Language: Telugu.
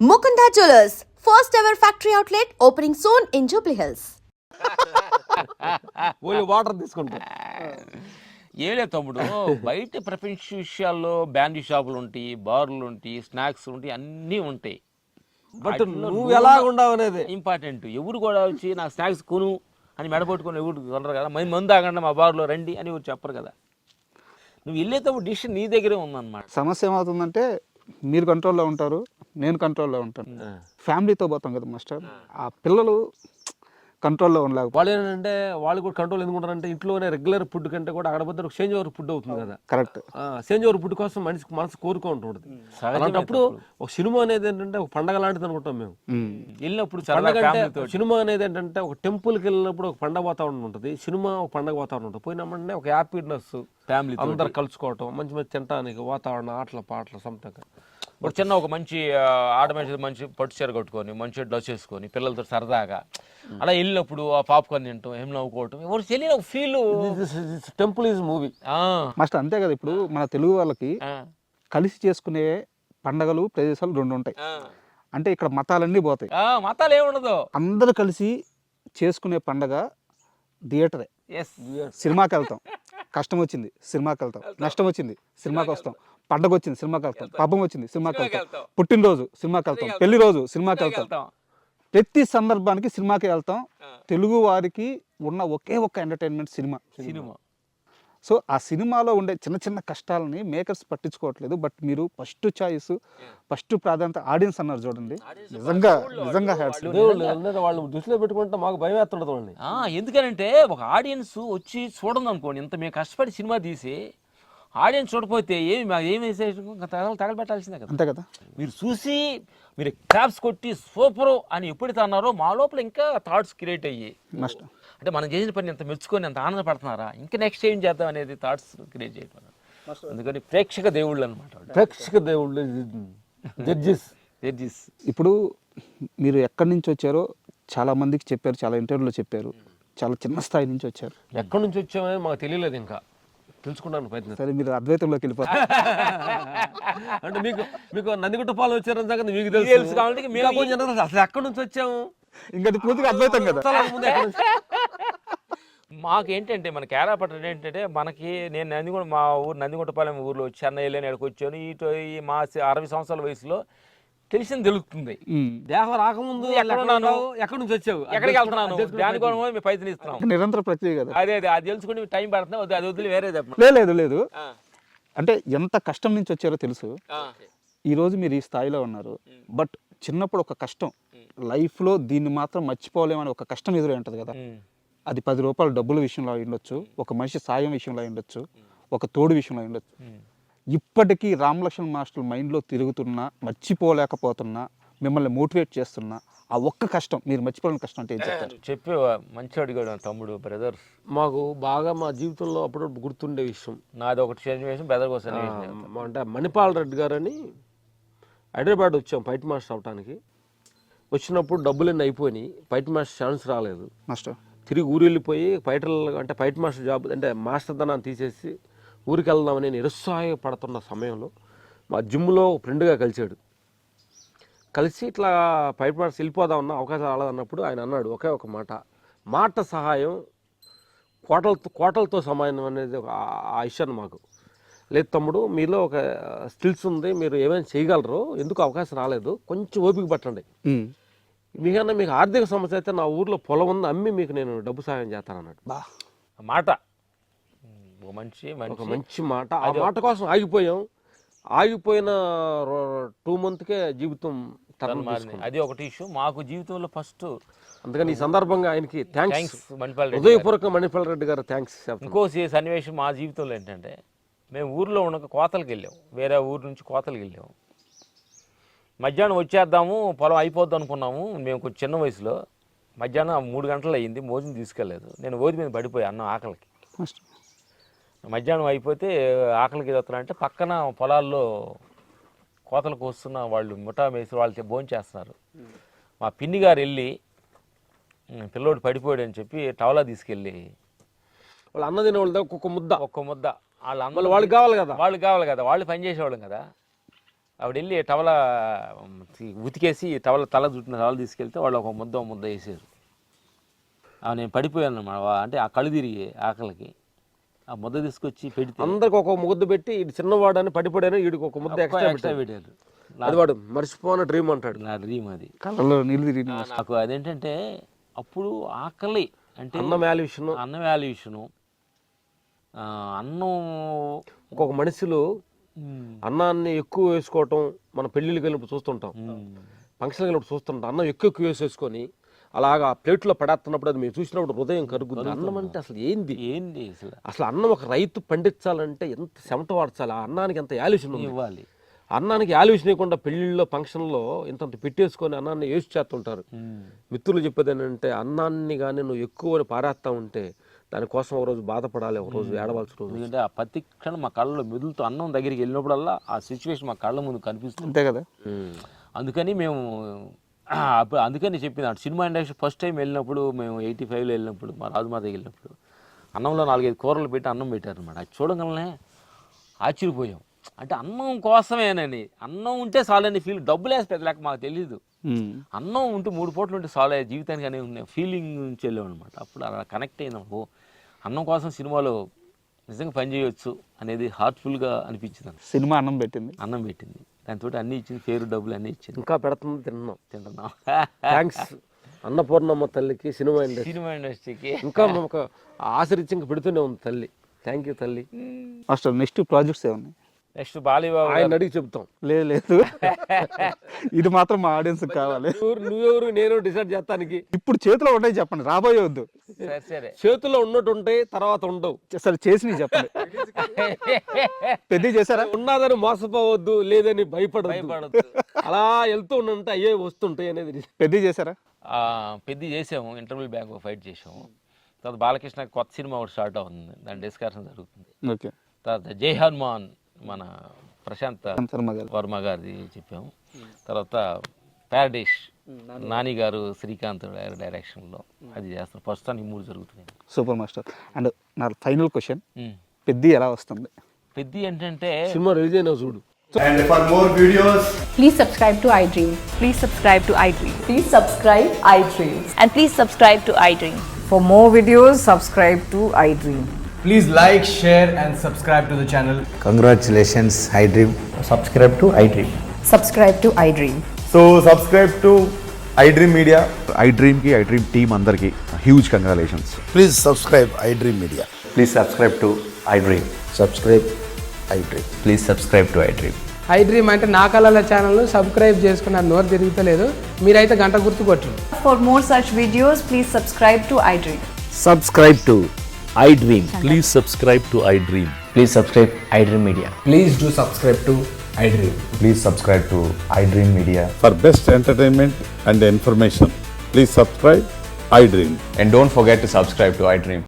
Mukunda Jewelers, first ever factory outlet opening soon in Jubilee Hills. Only water తీసుకుంటా. ఏలే తమ్ముడు, బయట ప్రపంచ విషయాల్లో బ్యాండీ షాపులు ఉంటాయి, బార్లు ఉంటాయి, స్నాక్స్ ఉంటాయి, అన్నీ ఉంటాయి. బట్ నువ్వు ఎలా ఉండవు అనేది ఇంపార్టెంట్. ఎవరు కూడా వచ్చి నాకు స్నాక్స్ కొను అని మెడపట్టుకొని ఎవరు కొనరు కదా. మందు ఆగండి మా బార్లో రండి అని ఎవరు చెప్పరు కదా. నువ్వు వెళ్ళేటప్పుడు డిసిషన్ నీ దగ్గరే ఉందన్నమాట. సమస్య ఏమవుతుందంటే మీరు కంట్రోల్లో ఉంటారు, నేను కంట్రోల్లో ఉంటాను. ఫ్యామిలీతో పోతాం కదా మాస్టర్, ఆ పిల్లలు కంట్రోల్లో ఉండలేకపోతే వాళ్ళు ఏంటంటే వాళ్ళు కూడా కంట్రోల్ ఎందుకుంటారంటే ఇంట్లోనే రెగ్యులర్ ఫుడ్ కంటే కూడా అక్కడ పోతే ఒక చేంజ్ ఓవర్ ఫుడ్ అవుతుంది కదా. కరెక్ట్. చేంజ్ ఓవర్ ఫుడ్ కోసం మనసు కోరుకుంటుంది. అలాంటప్పుడు ఒక సినిమా అనేది ఏంటంటే ఒక పండగ లాంటిది అనుకుంటాం మేము. వెళ్ళినప్పుడు పండగ అంటే సినిమా అనేది ఏంటంటే ఒక టెంపుల్కి వెళ్ళినప్పుడు ఒక పండగ వాతావరణం ఉంటుంది, సినిమా ఒక పండగ వాతావరణం ఉంటుంది. పోయినామంటే ఒక హ్యాపీనెస్, ఫ్యామిలీ అందరు కలుసుకోవటం, మంచి మంచి తినడానికి వాతావరణం, ఆటల పాటలు సంథింగ్. ఒక చిన్న ఒక మంచి ఆడమనిషి మంచి పట్టు చీర కట్టుకొని మంచి డ్రెస్ వేసుకొని పిల్లలతో సరదాగా అలా వెళ్ళినప్పుడు ఆ పాప్కార్న్ తింటాం, ఏం నవ్వుకోవటం, ఎవరు తెలియని ఒక feel. Temple is movie master. అంతే కదా, ఇప్పుడు మన తెలుగు వాళ్ళకి కలిసి చేసుకునే పండగలు ప్రదేశాలు రెండు ఉంటాయి. అంటే ఇక్కడ మతాలన్నీ పోతాయి, మతాలు ఏముండదు, అందరూ కలిసి చేసుకునే పండగ థియేటరే. సినిమాకి వెళ్తాం, కష్టం వచ్చింది సినిమాకి వెళ్తాం, నష్టం వచ్చింది సినిమాకి వస్తాం, పండగ వచ్చింది సినిమాకి వెళ్తాం, పబ్బం వచ్చింది సినిమాకి వెళ్తాం, పుట్టినరోజు సినిమాకి వెళ్తాం, పెళ్లి రోజు సినిమాకి వెళ్తాం, ప్రతి సందర్భానికి సినిమాకి వెళ్తాం. తెలుగు వారికి ఉన్న ఒకే ఒక్క ఎంటర్టైన్మెంట్ సినిమా. సో ఆ సినిమాలో ఉండే చిన్న చిన్న కష్టాలని మేకర్స్ పట్టించుకోవట్లేదు. బట్ మీరు ఫస్ట్ చాయిస్, ఫస్ట్ ప్రాధాన్యత ఆడియన్స్ అన్నారు చూడండి. నిజంగా నిజంగా వాళ్ళు దృష్టిలో పెట్టుకుంటే మాకు భయం వేస్తుండదు వాళ్ళని. ఎందుకనంటే ఒక ఆడియన్స్ వచ్చి చూడండి అనుకోండి, ఇంత మేము కష్టపడి సినిమా తీసి ఆడియన్స్ చూడకపోతే ఏమి తగలబెట్టాల్సిందే కదా. అంతే కదా. మీరు చూసి మీరు క్లాప్స్ కొట్టి సూపర్ అని ఎప్పుడైతే అన్నారో మా లోపల ఇంకా థాట్స్ క్రియేట్ అయ్యి నష్టం అంటే మనం చేసిన పని ఎంత మెచ్చుకొని ఎంత ఆనందపడుతున్నారా, ఇంకా నెక్స్ట్ ఏం చేద్దాం అనేది థాట్స్ క్రియేట్ చేయడం. అందుకని ప్రేక్షక దేవుళ్ళు అనమాట. ప్రేక్షక దేవుళ్ళు, జడ్జిస్. ఇప్పుడు మీరు ఎక్కడి నుంచి వచ్చారో చాలా మందికి చెప్పారు, చాలా ఇంటర్వ్యూలో చెప్పారు, చాలా చిన్న స్థాయి నుంచి వచ్చారు. ఎక్కడి నుంచి వచ్చామని మాకు తెలియలేదు, ఇంకా తెలుసుకున్నాను ప్రయత్నం. సరే, మీరు అద్వైతంలోకి వెళ్ళిపోతారు అంటే మీకు నందిగుట్ట పాలు వచ్చారని సంగతి మీకు తెలుసు కాబట్టి అసలు ఎక్కడి నుంచి వచ్చాము ఇంకా అది పూర్తిగా అద్వైతం కదా. మాకేంటంటే మన కేరాపట్నం ఏంటంటే మనకి నేను నందిగుంట, మా ఊరు నందిగుంటపాలెం ఊర్లో చెన్నైలో ఎక్కడికి వచ్చాను. ఈ మా 60 సంవత్సరాల వయసులో తెలిసింది తెలుస్తుంది. దేహం రాకముందు ఎక్కడి నుంచి వచ్చావు, ఎక్కడికి వెళ్తున్నాను, దానికోసం మేము పైసలు ఇస్తున్నాం. నిరంతర ప్రక్రియ కదా. అదే అది తెలుసుకుని టైం పడుతున్నాం, అది వదిలి వేరే లేదు. అంటే ఎంత కష్టం నుంచి వచ్చారో తెలుసు. ఈరోజు మీరు ఈ స్థాయిలో ఉన్నారు. బట్ చిన్నప్పుడు ఒక కష్టం, లైఫ్లో దీన్ని మాత్రం మర్చిపోలేమని ఒక కష్టం ఎదురై ఉంటుంది కదా. అది 10 రూపాయల డబ్బుల విషయంలో ఉండొచ్చు, ఒక మనిషి సాయం విషయంలో ఉండొచ్చు, ఒక తోడు విషయంలో ఉండొచ్చు. ఇప్పటికీ రామలక్ష్మణ్ మాస్టర్ మైండ్లో తిరుగుతున్నా, మర్చిపోలేకపోతున్నా, మిమ్మల్ని మోటివేట్ చేస్తున్నా ఆ ఒక్క కష్టం, మీరు మర్చిపోలేని కష్టం అంటే ఏం చెప్తారు? చెప్పేవా, మంచి అడిగాడు తమ్ముడు. బ్రదర్స్ మాకు బాగా మా జీవితంలో అప్పుడు గుర్తుండే విషయం, నాది ఒకటి సిచ్యువేషన్, బ్రదర్ కోసం అంటే మణిపాల్ రెడ్డి గారు అని హైదరాబాద్ వచ్చాం ఫైట్ మాస్టర్ అవడానికి. వచ్చినప్పుడు డబ్బులన్నీ అయిపోయినాయి, ఫైట్ మాస్టర్ ఛాన్స్ రాలేదు. మాస్టర్ తిరిగి ఊరు వెళ్ళిపోయి ఫైట్ మాస్టర్ జాబ్ అంటే మాస్టర్ ధనాన్ని తీసేసి ఊరికి వెళ్దామని నిరుత్సాహపడుతున్న సమయంలో మా జిమ్లో ఫ్రెండ్గా కలిసి ఇట్లా ఫైట్ మాస్టర్స్ వెళ్ళిపోదామన్న అవకాశం రాలేదన్నప్పుడు ఆయన అన్నాడు ఒకే ఒక మాట సహాయం కోటలతో సమానం అనేది ఆ విషయాన్ని మాకు లేదు తమ్ముడు, మీలో ఒక స్కిల్స్ ఉంది, మీరు ఏమైనా చేయగలరు, ఎందుకు అవకాశం రాలేదు, కొంచెం ఓపిక పట్టండి, మీకన్నా మీకు ఆర్థిక సమస్య అయితే నా ఊర్లో పొలం ఉంది, అమ్మి మీకు నేను డబ్బు సహాయం చేస్తాను అన్నాడు. మాట ఒక మంచి మాట. ఆ మాట కోసం ఆగిపోయిన 2 monthsకే జీవితం అది ఒకటి ఇష్యూ మాకు జీవితంలో ఫస్ట్. అందుకని ఈ సందర్భంగా ఆయనకి థ్యాంక్స్, హృదయపూర్వక మణిపాల్ రెడ్డి గారు థ్యాంక్స్. ఇంకో సన్నివేశం మా జీవితంలో ఏంటంటే, మేము ఊర్లో ఉన్న కోతలకు వెళ్ళాము, వేరే ఊరు నుంచి కోతలకు వెళ్ళాము. మధ్యాహ్నం వచ్చేద్దాము, పొలం అయిపోద్ది అనుకున్నాము. మేము కొంచెం చిన్న వయసులో మధ్యాహ్నం 3 గంటలు అయ్యింది, మోజుని తీసుకెళ్ళలేదు. నేను ఓది మీద పడిపోయి అన్నం ఆకలికి. మధ్యాహ్నం అయిపోతే ఆకలికి ఎదుగుతానంటే పక్కన పొలాల్లో కోతలకు వస్తున్న వాళ్ళు ముఠా వేసి వాళ్ళకి భోజనం చేస్తున్నారు. మా పిన్ని గారు వెళ్ళి పిల్లోడు పడిపోయాడు అని చెప్పి టవలా తీసుకెళ్ళి వాళ్ళు అన్న తినే వాళ్ళు ఒక్క ముద్ద వాళ్ళ వాళ్ళు కావాలి కదా, వాళ్ళు పని చేసేవాళ్ళం కదా, ఆవిడ వెళ్ళి టవల ఉతికేసి తల చుట్టిన టవల తీసుకెళ్తే వాళ్ళు ఒక ముద్ద వేసారు. నేను పడిపోయాను అన్నమాట. అంటే ఆ కళ్ళు తిరిగి ఆకలికి ఆ ముద్ద తీసుకొచ్చి పెడితే అందరికి ఒక ముద్ద పెట్టి ఇటు చిన్నవాడని పడిపోయాను, వీడికి ఒక ముద్ద ఎక్స్ట్రా పెట్టారు. అది వాడు మర్చిపోయిన డ్రీమ్ అంటాడు. నా డ్రీమ్ అది. కళ్ళలో నీళ్ళు తిరిగి నాకు అదేంటంటే అప్పుడు ఆకలి అంటే అన్నం వాల్యుయేషన్, అన్నం ఒక్కొక్క మనిషిలో అన్నాన్ని ఎక్కువ వేసుకోవటం మన పెళ్ళిళ్ళకి వెళ్ళినప్పుడు చూస్తుంటాం, ఫంక్షన్కి వెళ్ళినప్పుడు చూస్తుంటాం. అన్నం ఎక్కువ వేసేసుకొని అలాగా ప్లేట్లో పడేస్తున్నప్పుడు అది మీరు చూసినప్పుడు హృదయం కరుగుతుంది. అన్నం అంటే అసలు ఏంది అసలు అన్నం ఒక రైతు పండించాలంటే ఎంత చెమట వాడ్చాలి, ఆ అన్నానికి ఎంత వాల్యుయేషన్ ఇవ్వాలి. అన్నానికి వాల్యుయేషన్ ఇవ్వకుండా పెళ్ళిళ్ళలో ఫంక్షన్లో ఇంత పెట్టేసుకొని అన్నాన్ని వేసి చేస్తుంటారు. మిత్రులు చెప్పేది ఏంటంటే అన్నాన్ని కానీ నువ్వు ఎక్కువ పారేస్తా ఉంటే దానికోసం ఒక రోజు బాధపడాలి, ఒక రోజు ఏడవలసిన రోజు. ఎందుకంటే ఆ ప్రతి క్షణం మా కళ్ళలో మెదులుతూ అన్నం దగ్గరికి వెళ్ళినప్పుడల్లా ఆ సిచ్యువేషన్ మా కళ్ళ ముందు కనిపిస్తుంది. అంతే కదా. అందుకని మేము అందుకని చెప్పింది సినిమా ఇండస్ట్రీ ఫస్ట్ టైం వెళ్ళినప్పుడు మేము 85లో వెళ్ళినప్పుడు మా రాజుమాతకి వెళ్ళినప్పుడు అన్నంలో 4-5 కూరలు పెట్టి అన్నం పెట్టారు అనమాట. అది చూడగానే ఆశ్చర్యపోయాం. అంటే అన్నం కోసమేనని, అన్నం ఉంటే చాలని ఫీల్, డబ్బులు వేసి పెట్టలేక మాకు తెలీదు. అన్నం ఉంటే 3 పూటలు ఉంటే చాలు జీవితానికి అనే ఉన్న ఫీలింగ్ నుంచి వెళ్ళాం అనమాట. అప్పుడు అలా కనెక్ట్ అయినాము. అన్నం కోసం సినిమాలో నిజంగా పని చేయవచ్చు అనేది హార్ట్ఫుల్గా అనిపించింది. సినిమా అన్నం పెట్టింది. దాంతో అన్నీ ఇచ్చింది, పేరు డబ్బులు అన్నీ ఇచ్చింది. ఇంకా పెడుతుంది, తింటున్నాం. థ్యాంక్స్ అన్నపూర్ణమ్మ తల్లికి, సినిమా ఇండస్ట్రీకి ఇంకా ఒక ఆశరిచ్చి ఇంకా పెడుతూనే ఉంది తల్లి. థ్యాంక్ యూ తల్లి. మాస్టర్ నెక్స్ట్ ప్రాజెక్ట్స్ ఏమున్నాయి? నెక్స్ట్ బాలీబాబు ఆయన అడిగి చెప్తాం. లేదు ఇది మాత్రం మా ఆడియన్స్ కావాలి. నువ్వెవరు నేను డిసైడ్ చేస్తానికి. ఇప్పుడు చేతిలో ఉంటాయి చెప్పండి, రాబోయే వద్దు. సరే చేతుల్లో ఉన్నట్టు ఉంటాయి, తర్వాత ఉండవు. సరే చేసినవి చెప్పండి. పెద్ద చేశారా? ఉన్నదని మోసపోవద్దు, లేదని భయపడద్దు. అలా వెళ్తూ ఉంటే అయ్యే వస్తుంటాయి అనేది. పెద్ద చేశారా? పెద్ద చేసాము, ఇంటర్వ్యూ బ్యాంక్ ఫైట్ చేసాము. తర్వాత బాలకృష్ణ కొత్త సినిమా ఒకటి స్టార్ట్ అవుతుంది, దాని డిస్కషన్ జరుగుతుంది. ఓకే. తర్వాత జై హనుమాన్ మన ప్రశాంత్ వర్మ గారిది చెప్పాము. తర్వాత ప్యారడైస్ నాని గారు శ్రీకాంత్ గారి డైరెక్షన్లో అది చేస్తారు. ప్రస్తుతానికి 3 జరుగుతున్నాయి. Super master. అండ్ నా ఫైనల్ క్వశ్చన్, పెద్ద ఎలా వస్తుంది? పెద్ద ఏంటంటే సినిమా రిలీజ్ అయినా చూడు. And for more videos, please subscribe to iDream. Please subscribe to iDream. Please subscribe iDream. And please subscribe to iDream. For more videos, subscribe to iDream. please like, share and subscribe to the channel. Congratulations, iDream. Subscribe to iDream. Subscribe to iDream. So subscribe to iDream Media. iDream ki iDream team andarki huge congratulations. Please subscribe iDream Media. Please subscribe to iDream. Subscribe iDream. Please subscribe to iDream. iDream అంటే నా కళల ఛానల్ సబ్స్క్రైబ్ చేసుకున్నారు, నోరు తిరుగుతలేదు. మీరైతే గంట గుర్తు కొట్టండి. For more such videos, please subscribe to iDream. Subscribe to iDream. Please subscribe to iDream. Please subscribe iDream Media. Please do subscribe to iDream. Please subscribe to iDream Media. For best entertainment and information, please subscribe iDream. And don't forget to subscribe to iDream.